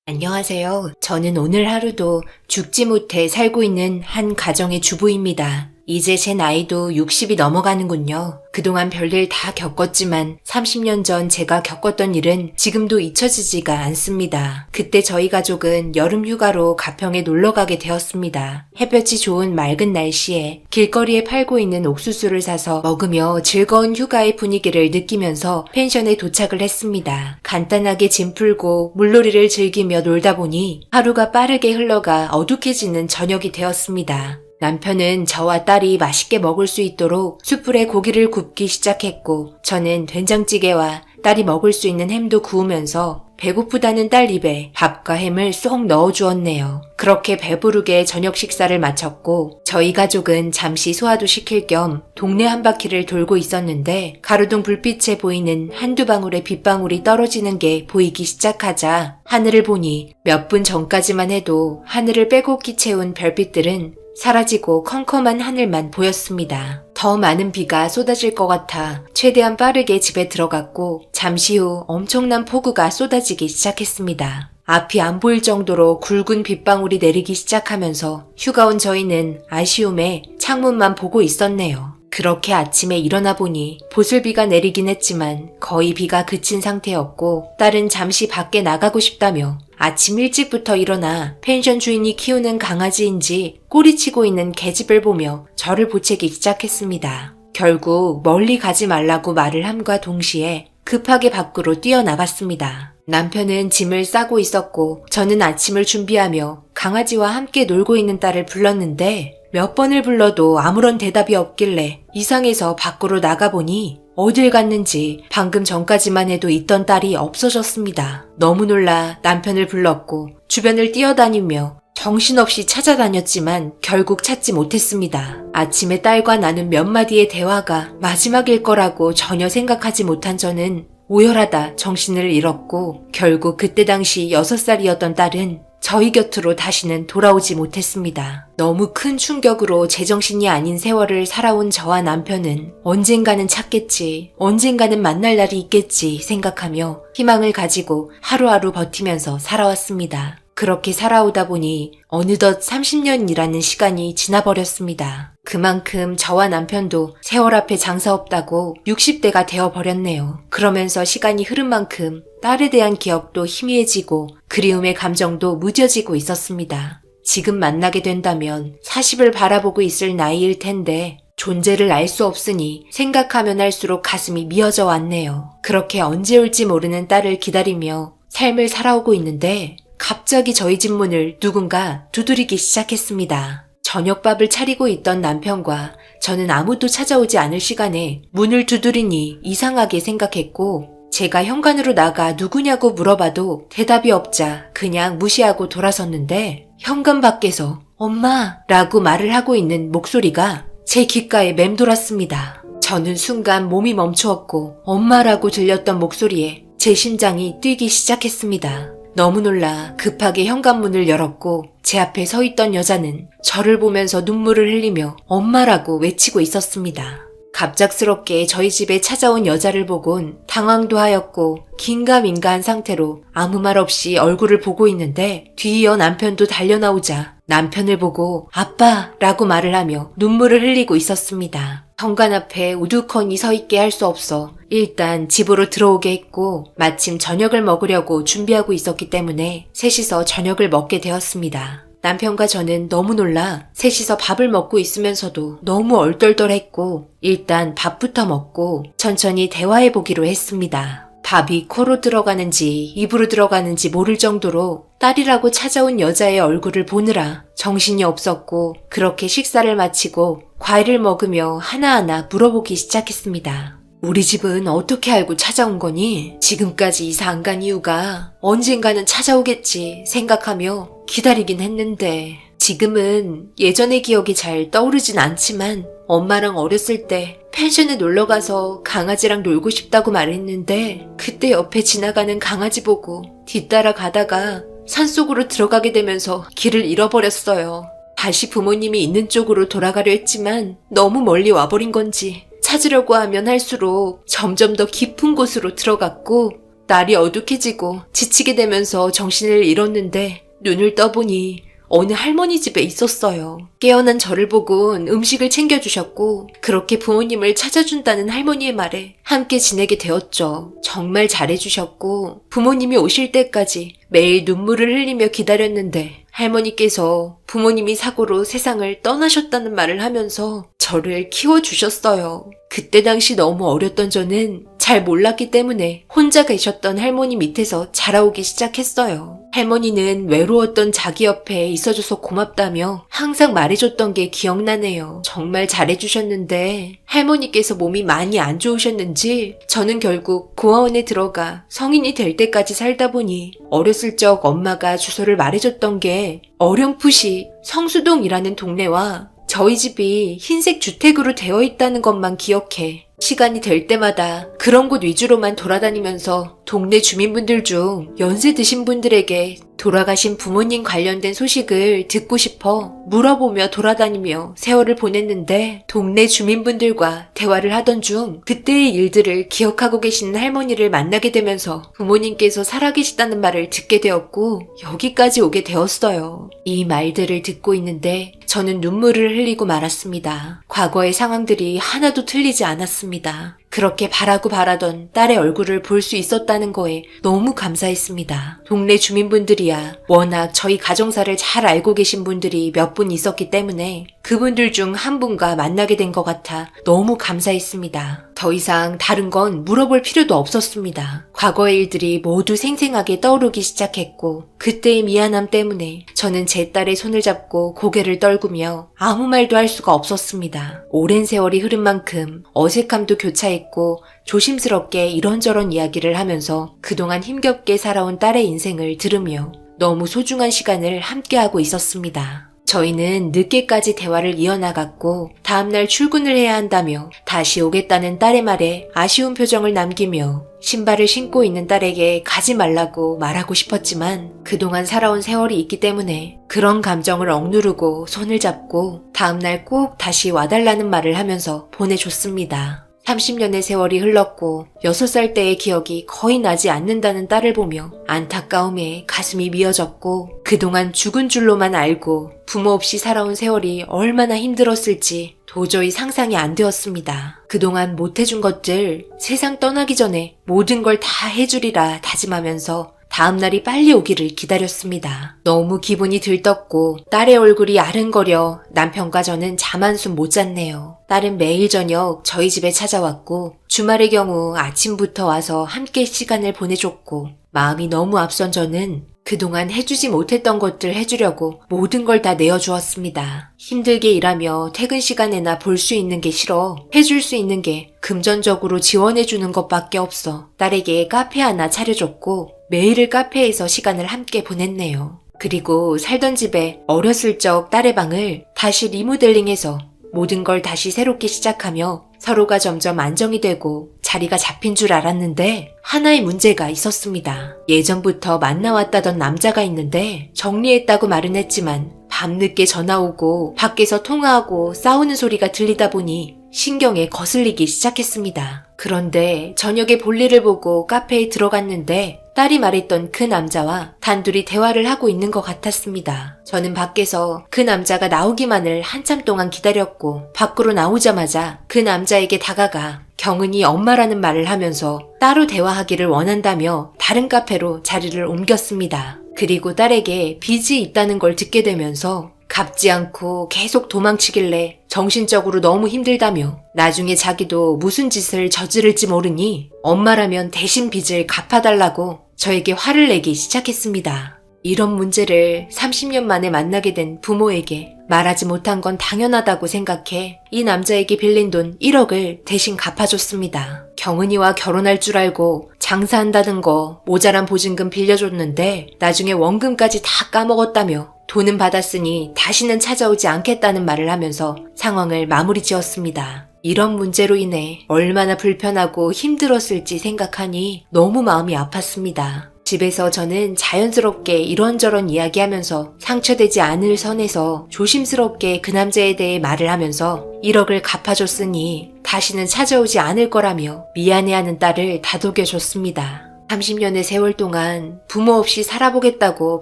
안녕하세요. 저는 오늘 하루도 죽지 못해 살고 있는 한 가정의 주부입니다. 이제 제 나이도 60이 넘어가는군요. 그동안 별일 다 겪었지만 30년 전 제가 겪었던 일은 지금도 잊혀지지가 않습니다. 그때 저희 가족은 여름 휴가로 가평에 놀러 가게 되었습니다. 햇볕이 좋은 맑은 날씨에 길거리에 팔고 있는 옥수수를 사서 먹으며 즐거운 휴가의 분위기를 느끼면서 펜션에 도착을 했습니다. 간단하게 짐 풀고 물놀이를 즐기며 놀다 보니 하루가 빠르게 흘러가 어둑해지는 저녁이 되었습니다. 남편은 저와 딸이 맛있게 먹을 수 있도록 숯불에 고기를 굽기 시작했고 저는 된장찌개와 딸이 먹을 수 있는 햄도 구우면서 배고프다는 딸 입에 밥과 햄을 쏙 넣어주었네요. 그렇게 배부르게 저녁 식사를 마쳤고 저희 가족은 잠시 소화도 시킬 겸 동네 한 바퀴를 돌고 있었는데 가로등 불빛에 보이는 한두 방울의 빗방울이 떨어지는 게 보이기 시작하자 하늘을 보니 몇 분 전까지만 해도 하늘을 빼곡히 채운 별빛들은 사라지고 컴컴한 하늘만 보였습니다. 더 많은 비가 쏟아질 것 같아 최대한 빠르게 집에 들어갔고 잠시 후 엄청난 폭우가 쏟아지기 시작했습니다. 앞이 안 보일 정도로 굵은 빗방울이 내리기 시작하면서 휴가 온 저희는 아쉬움에 창문만 보고 있었네요. 그렇게 아침에 일어나 보니 보슬비가 내리긴 했지만 거의 비가 그친 상태였고 딸은 잠시 밖에 나가고 싶다며 아침 일찍부터 일어나 펜션 주인이 키우는 강아지인지 꼬리치고 있는 계집을 보며 저를 보채기 시작했습니다. 결국 멀리 가지 말라고 말을 함과 동시에 급하게 밖으로 뛰어나갔습니다. 남편은 짐을 싸고 있었고 저는 아침을 준비하며 강아지와 함께 놀고 있는 딸을 불렀는데 몇 번을 불러도 아무런 대답이 없길래 이상해서 밖으로 나가보니 어딜 갔는지 방금 전까지만 해도 있던 딸이 없어졌습니다. 너무 놀라 남편을 불렀고 주변을 뛰어다니며 정신없이 찾아다녔지만 결국 찾지 못했습니다. 아침에 딸과 나눈 몇 마디의 대화가 마지막일 거라고 전혀 생각하지 못한 저는 오열하다 정신을 잃었고 결국 그때 당시 6살이었던 딸은 저희 곁으로 다시는 돌아오지 못했습니다. 너무 큰 충격으로 제정신이 아닌 세월을 살아온 저와 남편은 언젠가는 찾겠지, 언젠가는 만날 날이 있겠지 생각하며 희망을 가지고 하루하루 버티면서 살아왔습니다. 그렇게 살아오다 보니 어느덧 30년이라는 시간이 지나버렸습니다. 그만큼 저와 남편도 세월 앞에 장사 없다고 60대가 되어버렸네요. 그러면서 시간이 흐른 만큼 딸에 대한 기억도 희미해지고 그리움의 감정도 무뎌지고 있었습니다. 지금 만나게 된다면 40을 바라보고 있을 나이일 텐데 존재를 알 수 없으니 생각하면 할수록 가슴이 미어져 왔네요. 그렇게 언제 올지 모르는 딸을 기다리며 삶을 살아오고 있는데 갑자기 저희 집 문을 누군가 두드리기 시작했습니다. 저녁밥을 차리고 있던 남편과 저는 아무도 찾아오지 않을 시간에 문을 두드리니 이상하게 생각했고 제가 현관으로 나가 누구냐고 물어봐도 대답이 없자 그냥 무시하고 돌아섰는데 현관 밖에서 엄마라고 말을 하고 있는 목소리가 제 귓가에 맴돌았습니다. 저는 순간 몸이 멈추었고 엄마라고 들렸던 목소리에 제 심장이 뛰기 시작했습니다. 너무 놀라 급하게 현관문을 열었고 제 앞에 서 있던 여자는 저를 보면서 눈물을 흘리며 엄마라고 외치고 있었습니다. 갑작스럽게 저희 집에 찾아온 여자를 보곤 당황도 하였고 긴가민가한 상태로 아무 말 없이 얼굴을 보고 있는데 뒤이어 남편도 달려나오자 남편을 보고 아빠라고 말을 하며 눈물을 흘리고 있었습니다. 현관 앞에 우두커니 서 있게 할 수 없어 일단 집으로 들어오게 했고 마침 저녁을 먹으려고 준비하고 있었기 때문에 셋이서 저녁을 먹게 되었습니다. 남편과 저는 너무 놀라 셋이서 밥을 먹고 있으면서도 너무 얼떨떨했고 일단 밥부터 먹고 천천히 대화해보기로 했습니다. 밥이 코로 들어가는지 입으로 들어가는지 모를 정도로 딸이라고 찾아온 여자의 얼굴을 보느라 정신이 없었고 그렇게 식사를 마치고 과일을 먹으며 하나하나 물어보기 시작했습니다. 우리 집은 어떻게 알고 찾아온 거니? 지금까지 이사 안 간 이유가 언젠가는 찾아오겠지 생각하며 기다리긴 했는데 지금은 예전의 기억이 잘 떠오르진 않지만 엄마랑 어렸을 때 펜션에 놀러가서 강아지랑 놀고 싶다고 말했는데 그때 옆에 지나가는 강아지 보고 뒤따라 가다가 산속으로 들어가게 되면서 길을 잃어버렸어요. 다시 부모님이 있는 쪽으로 돌아가려 했지만 너무 멀리 와버린 건지 찾으려고 하면 할수록 점점 더 깊은 곳으로 들어갔고 날이 어둑해지고 지치게 되면서 정신을 잃었는데 눈을 떠보니 어느 할머니 집에 있었어요. 깨어난 저를 보곤 음식을 챙겨주셨고 그렇게 부모님을 찾아준다는 할머니의 말에 함께 지내게 되었죠. 정말 잘해주셨고 부모님이 오실 때까지 매일 눈물을 흘리며 기다렸는데 할머니께서 부모님이 사고로 세상을 떠나셨다는 말을 하면서 저를 키워주셨어요. 그때 당시 너무 어렸던 저는 잘 몰랐기 때문에 혼자 계셨던 할머니 밑에서 자라오기 시작했어요. 할머니는 외로웠던 자기 옆에 있어줘서 고맙다며 항상 말해줬던 게 기억나네요. 정말 잘해주셨는데 할머니께서 몸이 많이 안 좋으셨는지 저는 결국 고아원에 들어가 성인이 될 때까지 살다 보니 어렸을 적 엄마가 주소를 말해줬던 게 어렴풋이 성수동이라는 동네와 저희 집이 흰색 주택으로 되어 있다는 것만 기억해 시간이 될 때마다 그런 곳 위주로만 돌아다니면서 동네 주민분들 중 연세 드신 분들에게 돌아가신 부모님 관련된 소식을 듣고 싶어 물어보며 돌아다니며 세월을 보냈는데 동네 주민분들과 대화를 하던 중 그때의 일들을 기억하고 계시는 할머니를 만나게 되면서 부모님께서 살아계시다는 말을 듣게 되었고 여기까지 오게 되었어요. 이 말들을 듣고 있는데 저는 눈물을 흘리고 말았습니다. 과거의 상황들이 하나도 틀리지 않았습니다. 그렇게 바라고 바라던 딸의 얼굴을 볼 수 있었다는 거에 너무 감사했습니다. 동네 주민분들이야 워낙 저희 가정사를 잘 알고 계신 분들이 몇 분 있었기 때문에 그분들 중 한 분과 만나게 된 것 같아 너무 감사했습니다. 더 이상 다른 건 물어볼 필요도 없었습니다. 과거의 일들이 모두 생생하게 떠오르기 시작했고 그때의 미안함 때문에 저는 제 딸의 손을 잡고 고개를 떨구며 아무 말도 할 수가 없었습니다. 오랜 세월이 흐른 만큼 어색함도 교차했고 조심스럽게 이런저런 이야기를 하면서 그동안 힘겹게 살아온 딸의 인생을 들으며 너무 소중한 시간을 함께하고 있었습니다. 저희는 늦게까지 대화를 이어나갔고 다음날 출근을 해야 한다며 다시 오겠다는 딸의 말에 아쉬운 표정을 남기며 신발을 신고 있는 딸에게 가지 말라고 말하고 싶었지만 그동안 살아온 세월이 있기 때문에 그런 감정을 억누르고 손을 잡고 다음날 꼭 다시 와달라는 말을 하면서 보내줬습니다. 30년의 세월이 흘렀고 6살 때의 기억이 거의 나지 않는다는 딸을 보며 안타까움에 가슴이 미어졌고 그동안 죽은 줄로만 알고 부모 없이 살아온 세월이 얼마나 힘들었을지 도저히 상상이 안 되었습니다. 그동안 못해준 것들 세상 떠나기 전에 모든 걸 다 해주리라 다짐하면서 다음날이 빨리 오기를 기다렸습니다. 너무 기분이 들떴고 딸의 얼굴이 아른거려 남편과 저는 잠 한숨 못 잤네요. 딸은 매일 저녁 저희 집에 찾아왔고 주말의 경우 아침부터 와서 함께 시간을 보내줬고 마음이 너무 앞선 저는 그동안 해주지 못했던 것들 해주려고 모든 걸 다 내어주었습니다. 힘들게 일하며 퇴근 시간에나 볼 수 있는 게 싫어 해줄 수 있는 게 금전적으로 지원해주는 것밖에 없어 딸에게 카페 하나 차려줬고 매일을 카페에서 시간을 함께 보냈네요. 그리고 살던 집에 어렸을 적 딸의 방을 다시 리모델링해서 모든 걸 다시 새롭게 시작하며 서로가 점점 안정이 되고 자리가 잡힌 줄 알았는데 하나의 문제가 있었습니다. 예전부터 만나왔다던 남자가 있는데 정리했다고 말은 했지만 밤늦게 전화 오고 밖에서 통화하고 싸우는 소리가 들리다 보니 신경에 거슬리기 시작했습니다. 그런데 저녁에 볼일을 보고 카페에 들어갔는데 딸이 말했던 그 남자와 단둘이 대화를 하고 있는 것 같았습니다. 저는 밖에서 그 남자가 나오기만을 한참 동안 기다렸고 밖으로 나오자마자 그 남자에게 다가가 경은이 엄마라는 말을 하면서 따로 대화하기를 원한다며 다른 카페로 자리를 옮겼습니다. 그리고 딸에게 빚이 있다는 걸 듣게 되면서 갚지 않고 계속 도망치길래 정신적으로 너무 힘들다며 나중에 자기도 무슨 짓을 저지를지 모르니 엄마라면 대신 빚을 갚아달라고 저에게 화를 내기 시작했습니다. 이런 문제를 30년 만에 만나게 된 부모에게 말하지 못한 건 당연하다고 생각해 이 남자에게 빌린 돈 1억을 대신 갚아줬습니다. 경은이와 결혼할 줄 알고 장사한다는 거 모자란 보증금 빌려줬는데 나중에 원금까지 다 까먹었다며 돈은 받았으니 다시는 찾아오지 않겠다는 말을 하면서 상황을 마무리 지었습니다. 이런 문제로 인해 얼마나 불편하고 힘들었을지 생각하니 너무 마음이 아팠습니다. 집에서 저는 자연스럽게 이런저런 이야기하면서 상처되지 않을 선에서 조심스럽게 그 남자에 대해 말을 하면서 1억을 갚아줬으니 다시는 찾아오지 않을 거라며 미안해하는 딸을 다독여줬습니다. 30년의 세월 동안 부모 없이 살아보겠다고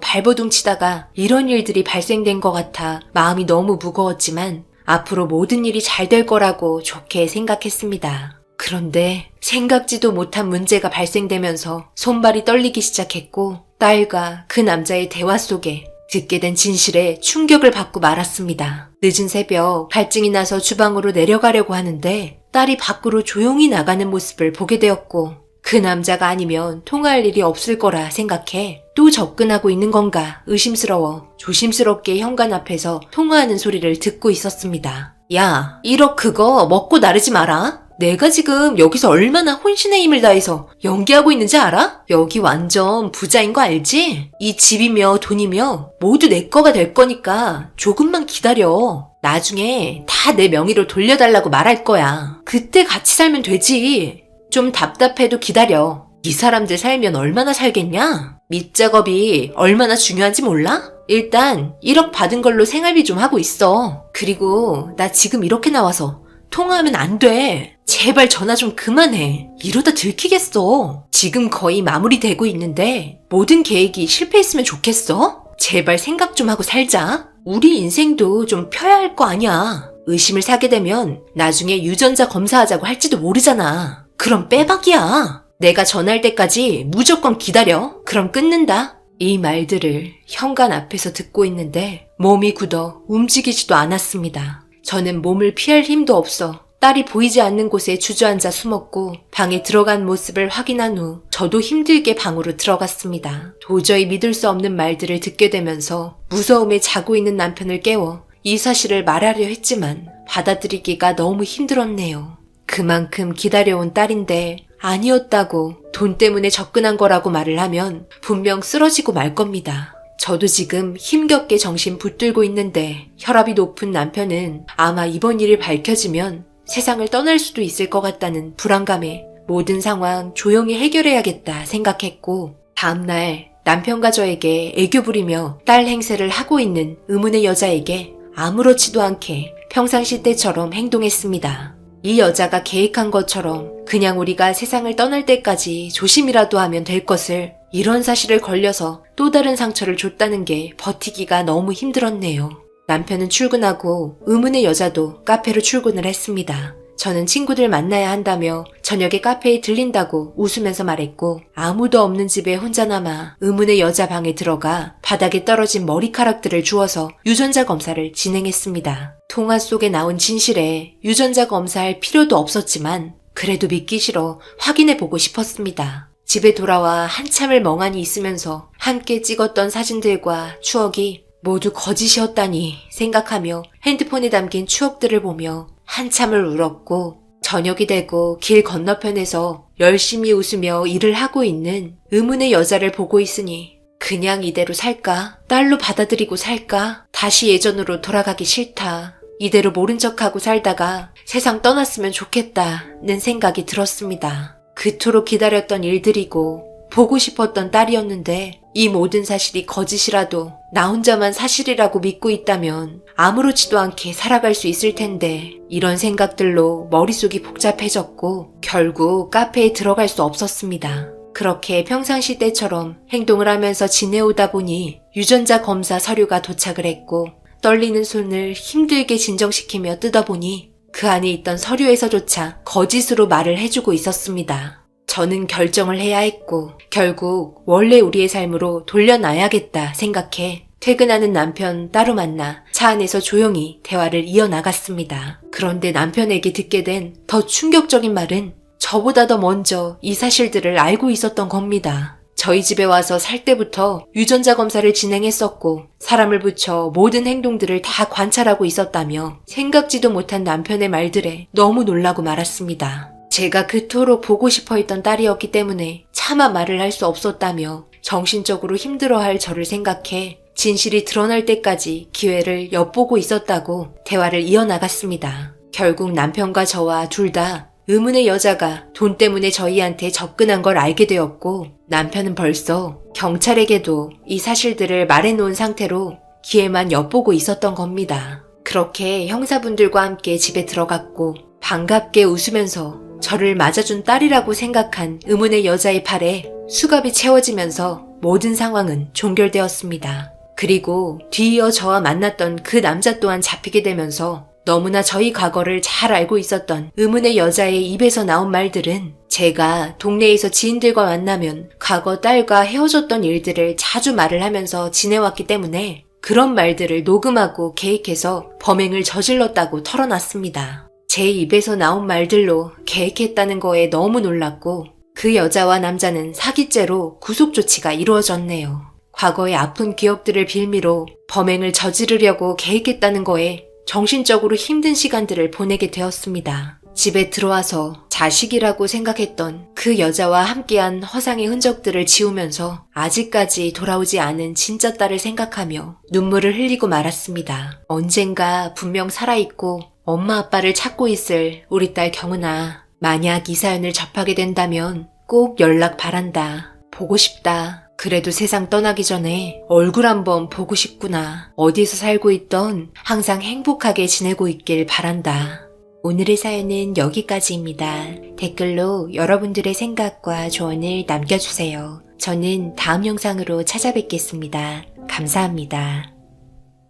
발버둥치다가 이런 일들이 발생된 것 같아 마음이 너무 무거웠지만 앞으로 모든 일이 잘 될 거라고 좋게 생각했습니다. 그런데 생각지도 못한 문제가 발생되면서 손발이 떨리기 시작했고 딸과 그 남자의 대화 속에 듣게 된 진실에 충격을 받고 말았습니다. 늦은 새벽 갈증이 나서 주방으로 내려가려고 하는데 딸이 밖으로 조용히 나가는 모습을 보게 되었고 그 남자가 아니면 통화할 일이 없을 거라 생각해 또 접근하고 있는 건가 의심스러워 조심스럽게 현관 앞에서 통화하는 소리를 듣고 있었습니다. 야, 1억 그거 먹고 나르지 마라. 내가 지금 여기서 얼마나 혼신의 힘을 다해서 연기하고 있는지 알아? 여기 완전 부자인 거 알지? 이 집이며 돈이며 모두 내 거가 될 거니까 조금만 기다려. 나중에 다 내 명의로 돌려달라고 말할 거야. 그때 같이 살면 되지. 좀 답답해도 기다려. 이 사람들 살면 얼마나 살겠냐? 밑작업이 얼마나 중요한지 몰라? 일단 1억 받은 걸로 생활비 좀 하고 있어. 그리고 나 지금 이렇게 나와서 통화하면 안 돼. 제발 전화 좀 그만해. 이러다 들키겠어. 지금 거의 마무리되고 있는데 모든 계획이 실패했으면 좋겠어? 제발 생각 좀 하고 살자. 우리 인생도 좀 펴야 할 거 아니야. 의심을 사게 되면 나중에 유전자 검사하자고 할지도 모르잖아. 그럼 빼박이야. 내가 전화할 때까지 무조건 기다려. 그럼 끊는다. 이 말들을 현관 앞에서 듣고 있는데 몸이 굳어 움직이지도 않았습니다. 저는 몸을 피할 힘도 없어 딸이 보이지 않는 곳에 주저앉아 숨었고 방에 들어간 모습을 확인한 후 저도 힘들게 방으로 들어갔습니다. 도저히 믿을 수 없는 말들을 듣게 되면서 무서움에 자고 있는 남편을 깨워 이 사실을 말하려 했지만 받아들이기가 너무 힘들었네요. 그만큼 기다려온 딸인데 아니었다고 돈 때문에 접근한 거라고 말을 하면 분명 쓰러지고 말 겁니다. 저도 지금 힘겹게 정신 붙들고 있는데 혈압이 높은 남편은 아마 이번 일이 밝혀지면 세상을 떠날 수도 있을 것 같다는 불안감에 모든 상황 조용히 해결해야겠다 생각했고 다음날 남편과 저에게 애교 부리며 딸 행세를 하고 있는 의문의 여자에게 아무렇지도 않게 평상시 때처럼 행동했습니다. 이 여자가 계획한 것처럼 그냥 우리가 세상을 떠날 때까지 조심이라도 하면 될 것을 이런 사실을 걸려서 또 다른 상처를 줬다는 게 버티기가 너무 힘들었네요. 남편은 출근하고 의문의 여자도 카페로 출근을 했습니다. 저는 친구들 만나야 한다며 저녁에 카페에 들린다고 웃으면서 말했고 아무도 없는 집에 혼자 남아 의문의 여자 방에 들어가 바닥에 떨어진 머리카락들을 주워서 유전자 검사를 진행했습니다. 통화 속에 나온 진실에 유전자 검사할 필요도 없었지만 그래도 믿기 싫어 확인해보고 싶었습니다. 집에 돌아와 한참을 멍하니 있으면서 함께 찍었던 사진들과 추억이 모두 거짓이었다니 생각하며 핸드폰에 담긴 추억들을 보며 한참을 울었고 저녁이 되고 길 건너편에서 열심히 웃으며 일을 하고 있는 의문의 여자를 보고 있으니 그냥 이대로 살까? 딸로 받아들이고 살까? 다시 예전으로 돌아가기 싫다. 이대로 모른 척하고 살다가 세상 떠났으면 좋겠다는 생각이 들었습니다. 그토록 기다렸던 일들이고 보고 싶었던 딸이었는데 이 모든 사실이 거짓이라도 나 혼자만 사실이라고 믿고 있다면 아무렇지도 않게 살아갈 수 있을 텐데 이런 생각들로 머릿속이 복잡해졌고 결국 카페에 들어갈 수 없었습니다. 그렇게 평상시 때처럼 행동을 하면서 지내오다 보니 유전자 검사 서류가 도착을 했고 떨리는 손을 힘들게 진정시키며 뜯어보니 그 안에 있던 서류에서조차 거짓으로 말을 해주고 있었습니다. 저는 결정을 해야 했고 결국 원래 우리의 삶으로 돌려놔야겠다 생각해 퇴근하는 남편 따로 만나 차 안에서 조용히 대화를 이어나갔습니다. 그런데 남편에게 듣게 된 더 충격적인 말은 저보다 더 먼저 이 사실들을 알고 있었던 겁니다. 저희 집에 와서 살 때부터 유전자 검사를 진행했었고 사람을 붙여 모든 행동들을 다 관찰하고 있었다며 생각지도 못한 남편의 말들에 너무 놀라고 말았습니다. 제가 그토록 보고 싶어 했던 딸이었기 때문에 차마 말을 할 수 없었다며 정신적으로 힘들어할 저를 생각해 진실이 드러날 때까지 기회를 엿보고 있었다고 대화를 이어나갔습니다. 결국 남편과 저와 둘 다 의문의 여자가 돈 때문에 저희한테 접근한 걸 알게 되었고 남편은 벌써 경찰에게도 이 사실들을 말해놓은 상태로 기회만 엿보고 있었던 겁니다. 그렇게 형사분들과 함께 집에 들어갔고 반갑게 웃으면서 저를 맞아준 딸이라고 생각한 의문의 여자의 팔에 수갑이 채워지면서 모든 상황은 종결되었습니다. 그리고 뒤이어 저와 만났던 그 남자 또한 잡히게 되면서 너무나 저희 과거를 잘 알고 있었던 의문의 여자의 입에서 나온 말들은 제가 동네에서 지인들과 만나면 과거 딸과 헤어졌던 일들을 자주 말을 하면서 지내왔기 때문에 그런 말들을 녹음하고 계획해서 범행을 저질렀다고 털어놨습니다. 제 입에서 나온 말들로 계획했다는 거에 너무 놀랐고 그 여자와 남자는 사기죄로 구속 조치가 이루어졌네요. 과거의 아픈 기억들을 빌미로 범행을 저지르려고 계획했다는 거에 정신적으로 힘든 시간들을 보내게 되었습니다. 집에 들어와서 자식이라고 생각했던 그 여자와 함께한 허상의 흔적들을 지우면서 아직까지 돌아오지 않은 진짜 딸을 생각하며 눈물을 흘리고 말았습니다. 언젠가 분명 살아있고 엄마 아빠를 찾고 있을 우리 딸 경은아, 만약 이 사연을 접하게 된다면 꼭 연락 바란다. 보고 싶다. 그래도 세상 떠나기 전에 얼굴 한번 보고 싶구나. 어디서 살고 있던 항상 행복하게 지내고 있길 바란다. 오늘의 사연은 여기까지입니다. 댓글로 여러분들의 생각과 조언을 남겨주세요. 저는 다음 영상으로 찾아뵙겠습니다. 감사합니다.